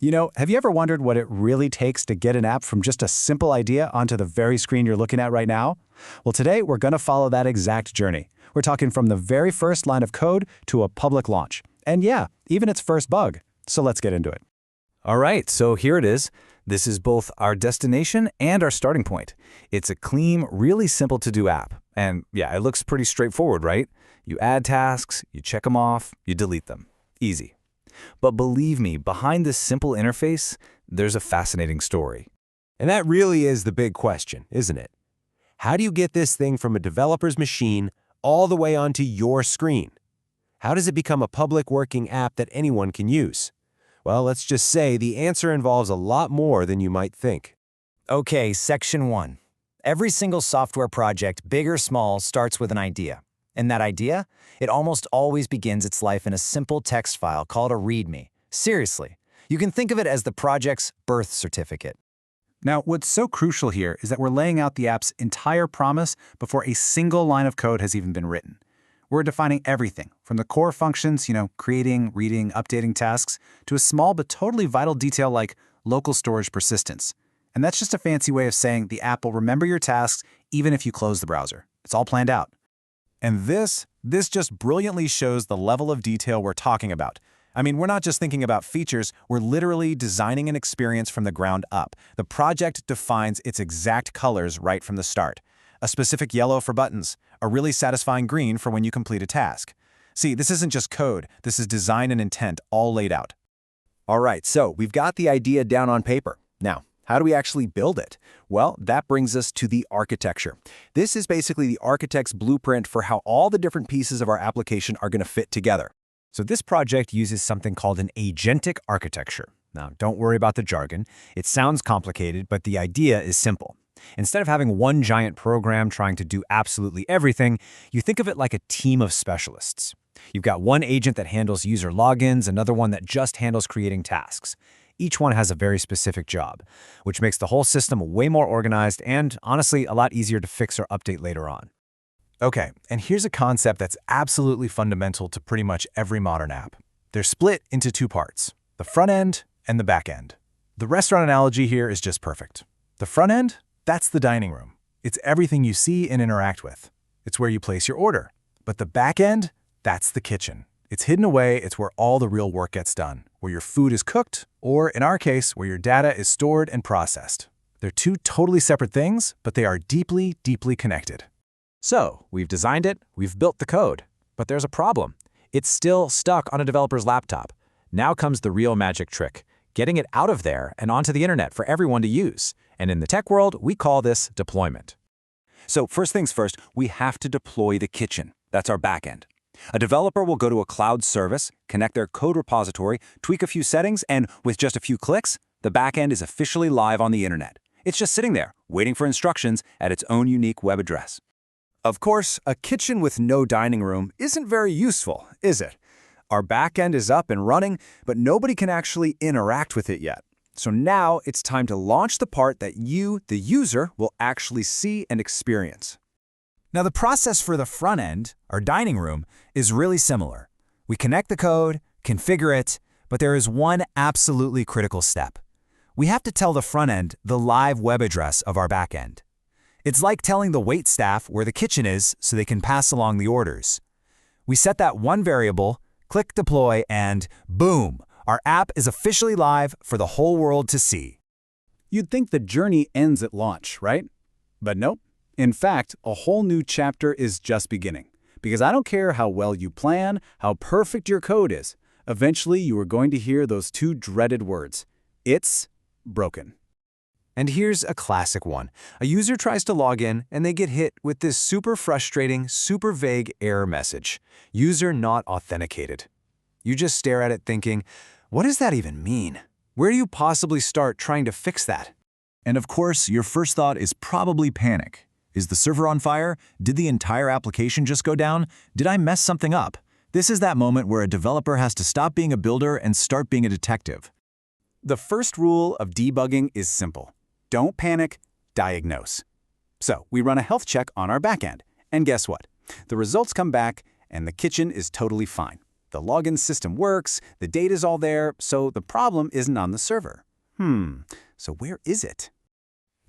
Have you ever wondered what it really takes to get an app from just a simple idea onto the very screen you're looking at right now? Well, today we're going to follow that exact journey. We're talking from the very first line of code to a public launch. And yeah, even its first bug. So let's get into it. All right, so here it is. This is both our destination and our starting point. It's a clean, really simple to-do app. And yeah, it looks pretty straightforward, right? You add tasks, you check them off, you delete them. Easy. But believe me, behind this simple interface, there's a fascinating story. And that really is the big question, isn't it? How do you get this thing from a developer's machine all the way onto your screen? How does it become a public working app that anyone can use? Well, let's just say the answer involves a lot more than you might think. Okay, Section 1. Every single software project, big or small, starts with an idea. And that idea? It almost always begins its life in a simple text file called a README. Seriously, you can think of it as the project's birth certificate. Now, what's so crucial here is that we're laying out the app's entire promise before a single line of code has even been written. We're defining everything, from the core functions, creating, reading, updating tasks, to a small but totally vital detail like local storage persistence. And that's just a fancy way of saying the app will remember your tasks even if you close the browser. It's all planned out. And this just brilliantly shows the level of detail we're talking about. I mean, we're not just thinking about features, we're literally designing an experience from the ground up. The project defines its exact colors right from the start. A specific yellow for buttons, a really satisfying green for when you complete a task. See, this isn't just code, this is design and intent all laid out. All right, so we've got the idea down on paper. Now, how do we actually build it? Well, that brings us to the architecture. This is basically the architect's blueprint for how all the different pieces of our application are going to fit together. So this project uses something called an agentic architecture. Now, don't worry about the jargon. It sounds complicated, but the idea is simple. Instead of having one giant program trying to do absolutely everything, you think of it like a team of specialists. You've got one agent that handles user logins, another one that just handles creating tasks. Each one has a very specific job, which makes the whole system way more organized and, honestly, a lot easier to fix or update later on. Okay, and here's a concept that's absolutely fundamental to pretty much every modern app. They're split into two parts, the front end and the back end. The restaurant analogy here is just perfect. The front end? That's the dining room. It's everything you see and interact with. It's where you place your order. But the back end? That's the kitchen. It's hidden away, it's where all the real work gets done, where your food is cooked, or in our case, where your data is stored and processed. They're two totally separate things, but they are deeply, deeply connected. So, we've designed it, we've built the code, but there's a problem. It's still stuck on a developer's laptop. Now comes the real magic trick, getting it out of there and onto the internet for everyone to use. And in the tech world, we call this deployment. So first things first, we have to deploy the kitchen. That's our backend. A developer will go to a cloud service, connect their code repository, tweak a few settings, and with just a few clicks, the backend is officially live on the internet. It's just sitting there, waiting for instructions at its own unique web address. Of course, a kitchen with no dining room isn't very useful, is it? Our backend is up and running, but nobody can actually interact with it yet. So now it's time to launch the part that you, the user, will actually see and experience. Now the process for the front end, our dining room, is really similar. We connect the code, configure it, but there is one absolutely critical step. We have to tell the front end the live web address of our back end. It's like telling the wait staff where the kitchen is so they can pass along the orders. We set that one variable, click deploy, and boom, our app is officially live for the whole world to see. You'd think the journey ends at launch, right? But nope. In fact, a whole new chapter is just beginning. Because I don't care how well you plan, how perfect your code is, eventually you are going to hear those two dreaded words. It's broken. And here's a classic one. A user tries to log in and they get hit with this super frustrating, super vague error message. User not authenticated. You just stare at it thinking, what does that even mean? Where do you possibly start trying to fix that? And of course, your first thought is probably panic. Is the server on fire? Did the entire application just go down? Did I mess something up? This is that moment where a developer has to stop being a builder and start being a detective. The first rule of debugging is simple. Don't panic, diagnose. So we run a health check on our backend, and guess what? The results come back, and the kitchen is totally fine. The login system works, the data's all there, so the problem isn't on the server. So where is it?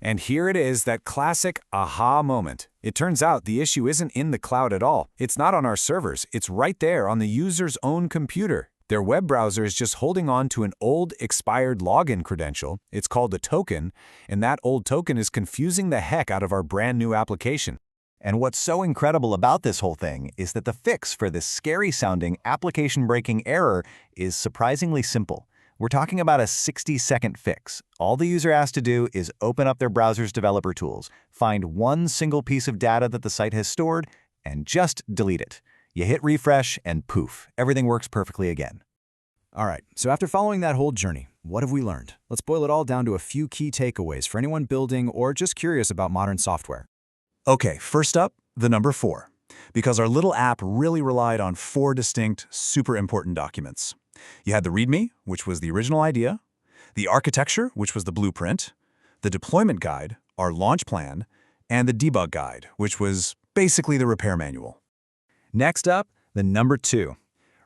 And here it is, that classic aha moment. It turns out the issue isn't in the cloud at all. It's not on our servers. It's right there on the user's own computer. Their web browser is just holding on to an old expired login credential. It's called a token, and that old token is confusing the heck out of our brand new application. And what's so incredible about this whole thing is that the fix for this scary-sounding application-breaking error is surprisingly simple. We're talking about a 60-second fix. All the user has to do is open up their browser's developer tools, find one single piece of data that the site has stored, and just delete it. You hit refresh, and poof, everything works perfectly again. All right, so after following that whole journey, what have we learned? Let's boil it all down to a few key takeaways for anyone building or just curious about modern software. Okay, first up, the number 4. Because our little app really relied on 4 distinct, super important documents. You had the README, which was the original idea, the architecture, which was the blueprint, the deployment guide, our launch plan, and the debug guide, which was basically the repair manual. Next up, the number 2.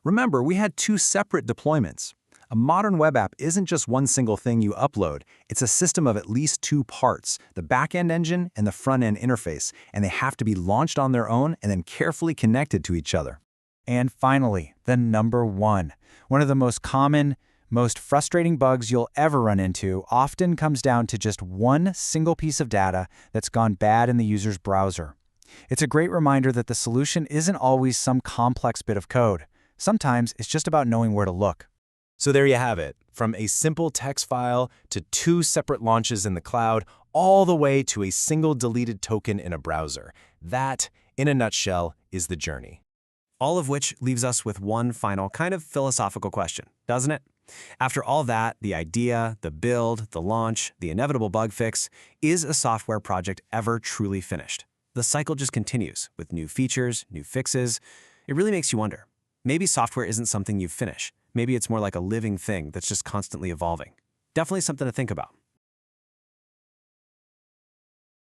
Remember, we had 2 separate deployments. A modern web app isn't just one single thing you upload. It's a system of at least 2 parts, the back-end engine and the front-end interface, and they have to be launched on their own and then carefully connected to each other. And finally, the number 1. One of the most common, most frustrating bugs you'll ever run into often comes down to just one single piece of data that's gone bad in the user's browser. It's a great reminder that the solution isn't always some complex bit of code. Sometimes it's just about knowing where to look. So there you have it, from a simple text file to 2 separate launches in the cloud, all the way to a single deleted token in a browser. That, in a nutshell, is the journey. All of which leaves us with one final kind of philosophical question, doesn't it? After all that, the idea, the build, the launch, the inevitable bug fix, is a software project ever truly finished? The cycle just continues with new features, new fixes. It really makes you wonder. Maybe software isn't something you finish. Maybe it's more like a living thing that's just constantly evolving. Definitely something to think about.